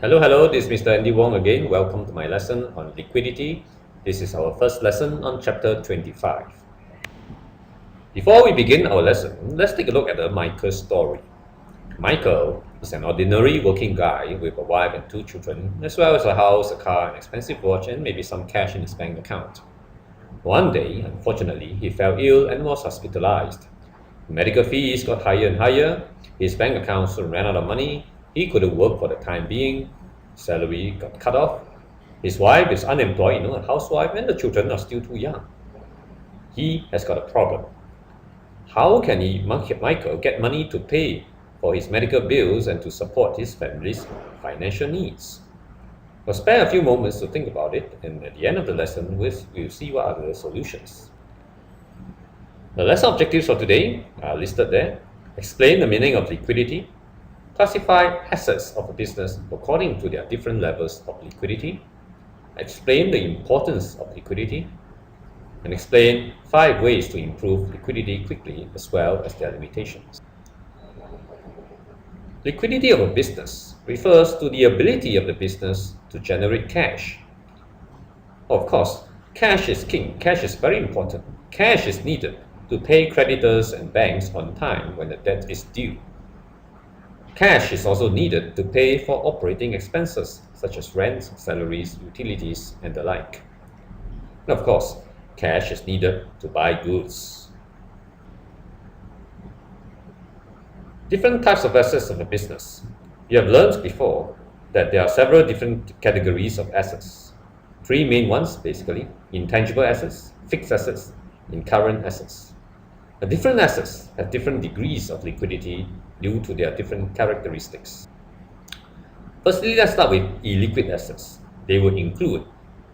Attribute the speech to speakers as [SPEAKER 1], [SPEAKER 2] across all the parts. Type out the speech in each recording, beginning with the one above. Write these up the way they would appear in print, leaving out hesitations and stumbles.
[SPEAKER 1] Hello, this is Mr. Andy Wong again. Welcome to my lesson on liquidity. This is our first lesson on chapter 25. Before we begin our lesson, let's take a look at the Michael story. Michael is an ordinary working guy with a wife and two children, as well as a house, a car, an expensive watch, and maybe some cash in his bank account. One day, unfortunately, he fell ill and was hospitalized. Medical fees got higher and higher. His bank account soon ran out of money. He couldn't work for the time being. Salary got cut off. His wife is unemployed, a housewife, and the children are still too young. He has got a problem. How can Michael get money to pay for his medical bills and to support his family's financial needs? We'll spare a few moments to think about it, and at the end of the lesson, we'll see what are the solutions. The lesson objectives for today are listed there. Explain the meaning of liquidity. Classify assets of a business according to their different levels of liquidity. Explain the importance of liquidity. And explain 5 ways to improve liquidity quickly as well as their limitations. Liquidity of a business refers to the ability of the business to generate cash. Of course, cash is king. Cash is very important. Cash is needed to pay creditors and banks on time when the debt is due. Cash is also needed to pay for operating expenses such as rent, salaries, utilities, and the like. And of course, cash is needed to buy goods. Different types of assets of a business. You have learned before that there are several different categories of assets. 3 main ones basically: intangible assets, fixed assets, and current assets. The different assets have different degrees of liquidity due to their different characteristics. Firstly, let's start with illiquid assets. They would include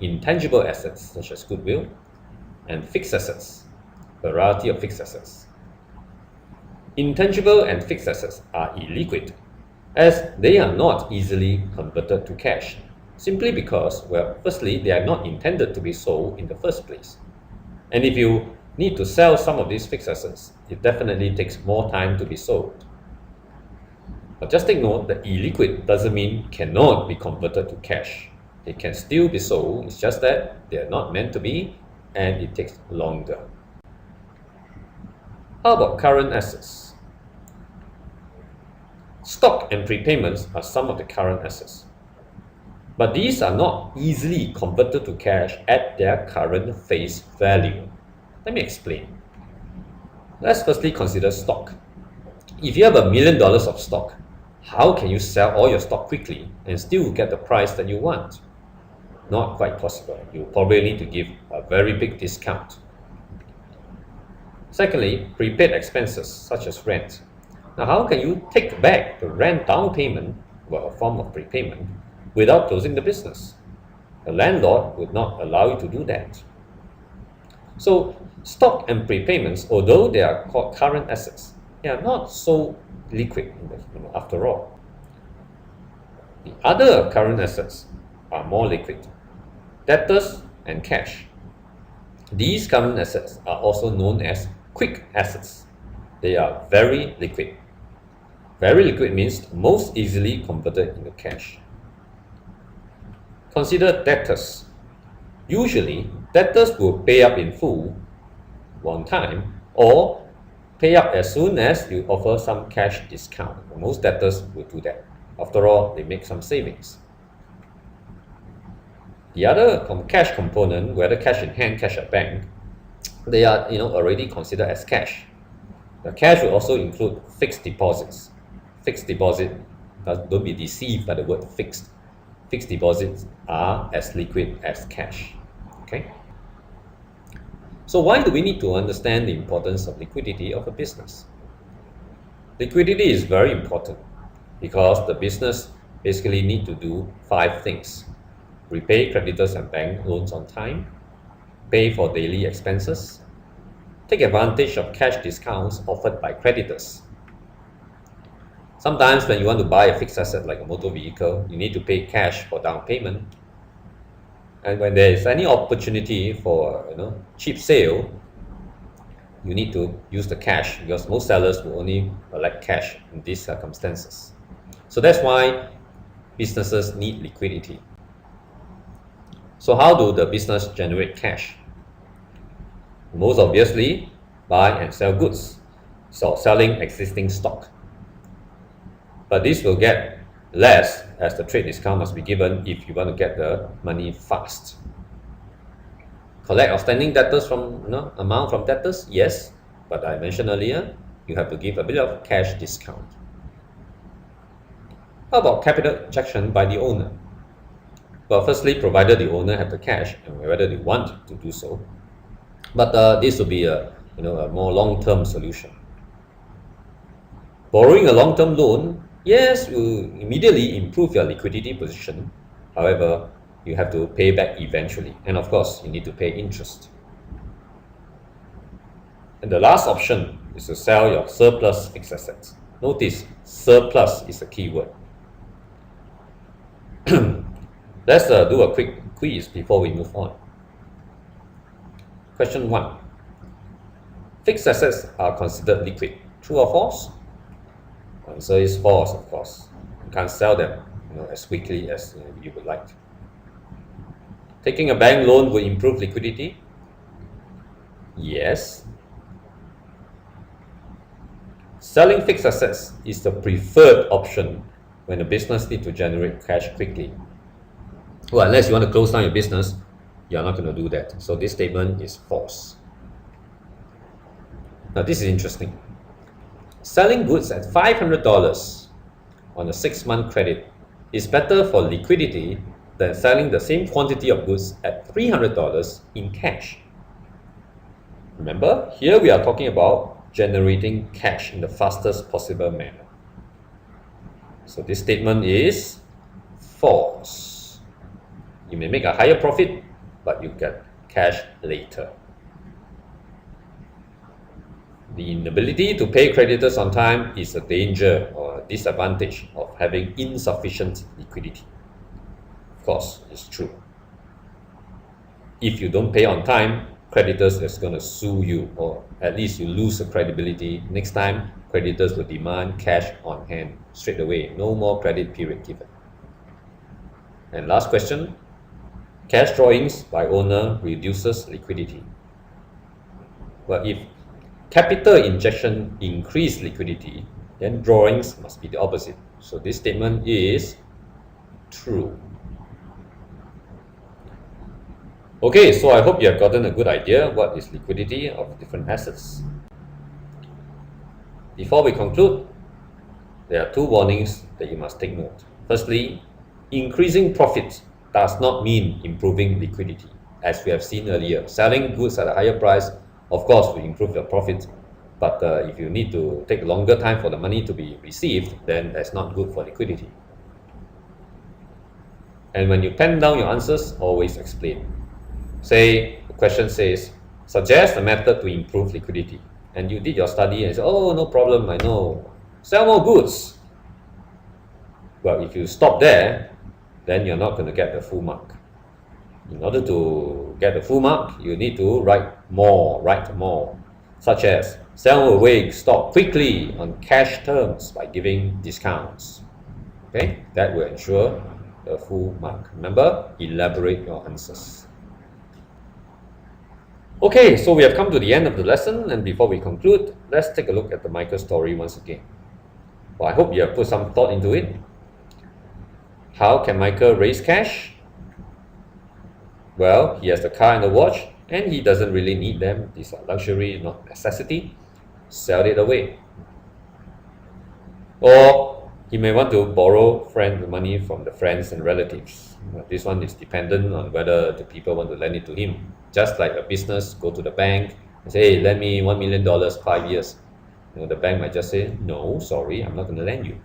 [SPEAKER 1] intangible assets such as goodwill and fixed assets, a variety of fixed assets. Intangible and fixed assets are illiquid as they are not easily converted to cash, simply because, firstly, they are not intended to be sold in the first place. And if you need to sell some of these fixed assets, it definitely takes more time to be sold. But just take note that illiquid doesn't mean cannot be converted to cash. They can still be sold, it's just that they are not meant to be and it takes longer. How about current assets? Stock and prepayments are some of the current assets. But these are not easily converted to cash at their current face value. Let me explain. Let's firstly consider stock. If you have $1 million of stock, how can you sell all your stock quickly and still get the price that you want? Not quite possible. You probably need to give a very big discount. Secondly, prepaid expenses such as rent. Now, how can you take back the rent down payment, a form of prepayment, without closing the business? The landlord would not allow you to do that. So, stock and prepayments, although they are called current assets, they are not so liquid after all. The other current assets are more liquid: debtors and cash. These current assets are also known as quick assets. They are very liquid. Very liquid means most easily converted into cash. Consider debtors. Usually, debtors will pay up in full one time or pay up as soon as you offer some cash discount. Most debtors will do that. After all, they make some savings. The other cash component, whether cash in hand, cash at bank, they are already considered as cash. The cash will also include fixed deposits. Fixed deposit, don't be deceived by the word fixed. Fixed deposits are as liquid as cash. Okay? So why do we need to understand the importance of liquidity of a business? Liquidity is very important because the business basically need to do 5 things: repay creditors and bank loans on time, pay for daily expenses, take advantage of cash discounts offered by creditors. Sometimes when you want to buy a fixed asset like a motor vehicle, you need to pay cash for down payment. And when there is any opportunity for cheap sale, you need to use the cash because most sellers will only elect cash in these circumstances. So that's why businesses need liquidity. So how do the business generate cash? Most obviously, buy and sell goods, so selling existing stock. But this will get less as the trade discount must be given if you want to get the money fast. Collect outstanding debtors from amount from debtors, yes, but I mentioned earlier you have to give a bit of cash discount. How about capital injection by the owner? Well, firstly, provided the owner have the cash and whether they want to do so, but this will be a more long-term solution. Borrowing a long-term loan, yes, will immediately improve your liquidity position. However, you have to pay back eventually, and of course, you need to pay interest. And the last option is to sell your surplus fixed assets. Notice, surplus is a key word. Let's do a quick quiz before we move on. Question 1. Fixed assets are considered liquid. True or false? Answer is false, of course. You can't sell them as quickly as you would like. Taking a bank loan will improve liquidity? Yes. Selling fixed assets is the preferred option when a business needs to generate cash quickly. Well, unless you want to close down your business, you're not going to do that. So this statement is false. Now this is interesting. Selling goods at $500 on a 6-month credit is better for liquidity than selling the same quantity of goods at $300 in cash. Remember, here we are talking about generating cash in the fastest possible manner. So this statement is false. You may make a higher profit, but you get cash later. The inability to pay creditors on time is a danger or a disadvantage of having insufficient liquidity. Of course, it's true. If you don't pay on time, creditors is going to sue you, or at least you lose the credibility. Next time, creditors will demand cash on hand straight away. No more credit period given. And last question, cash drawings by owner reduces liquidity. Well, if capital injection increase liquidity, then drawings must be the opposite. So this statement is true. Okay, so I hope you have gotten a good idea what is liquidity of different assets. Before we conclude, there are 2 warnings that you must take note. Firstly, increasing profits does not mean improving liquidity. As we have seen earlier, selling goods at a higher price, of course, will improve your profit, but if you need to take longer time for the money to be received, then that's not good for liquidity. And when you pen down your answers, always explain. Say, the question says, suggest a method to improve liquidity. And you did your study and say, oh, no problem, I know. Sell more goods. Well, if you stop there, then you're not going to get the full mark. In order to get the full mark, you need to write more, such as sell away stock quickly on cash terms by giving discounts. Okay, that will ensure the full mark. Remember, elaborate your answers. Okay, so we have come to the end of the lesson, and before we conclude, let's take a look at the Michael story once again. Well, I hope you have put some thought into it. How can Michael raise cash? Well, he has the car and the watch, and he doesn't really need them. These are luxury, not necessity. Sell it away. Or he may want to borrow money from the friends and relatives. This one is dependent on whether the people want to lend it to him. Just like a business, go to the bank and say, hey, lend me $1 million, 5 years. The bank might just say, no, sorry, I'm not going to lend you.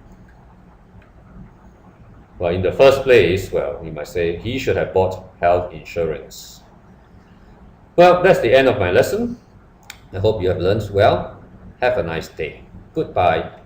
[SPEAKER 1] Well, in the first place, he might say he should have bought health insurance. Well, that's the end of my lesson. I hope you have learned well. Have a nice day. Goodbye.